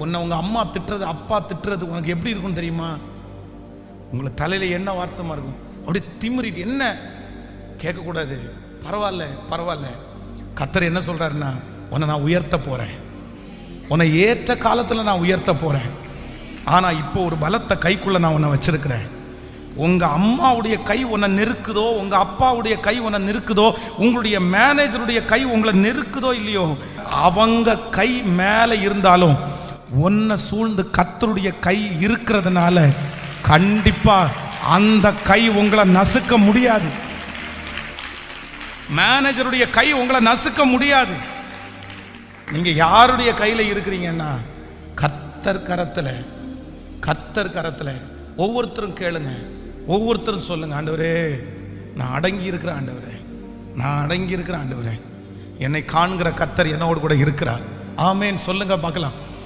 உன்னை உங்கள் அம்மா திட்டுறது, அப்பா திட்டுறது உனக்கு எப்படி இருக்குன்னு தெரியுமா? உங்களை தலையில் என்ன வார்த்தமாக இருக்கும், அப்படியே திமிரிட்டு என்ன கேட்கக்கூடாது. பரவாயில்ல பரவாயில்ல. கர்த்தர் என்ன சொல்கிறாருன்னா, உன்னை நான் உயர்த்த போகிறேன், உன்னை ஏற்ற காலத்தில் நான் உயர்த்த போகிறேன். ஆனால் இப்போ ஒரு பலத்தை கைக்குள்ளே நான் உன்னை வச்சிருக்கிறேன். உங்கள் அம்மாவுடைய கை உன்னை நெருக்குதோ, உங்கள் அப்பாவுடைய கை உன்னை நெருக்குதோ, உங்களுடைய மேனேஜருடைய கை உங்களை நெருக்குதோ இல்லையோ, அவங்க கை மேலே இருந்தாலும் உன்னை சூழ்ந்து கர்த்தருடைய கை இருக்கிறதுனால கண்டிப்பாக அந்த கை உங்களை நசுக்க முடியாது. மேனேஜருடைய கை உங்களை நசுக்க முடியாது. நீங்க யாருடைய கையில இருக்கிறீங்கன்னா கர்த்தர் கரத்துல. கர்த்தர் கரத்துல. ஒவ்வொருத்தரும் கேளுங்க, ஒவ்வொருத்தரும் சொல்லுங்க, ஆண்டவரே நான் அடங்கி இருக்கிறேன், ஆண்டவரே நான் அடங்கி இருக்கிறேன், ஆண்டவரே என்னை காண்கிற கர்த்தர் என்னோடு கூட இருக்கிறார். ஆமேன் சொல்லுங்க பார்க்கலாம்.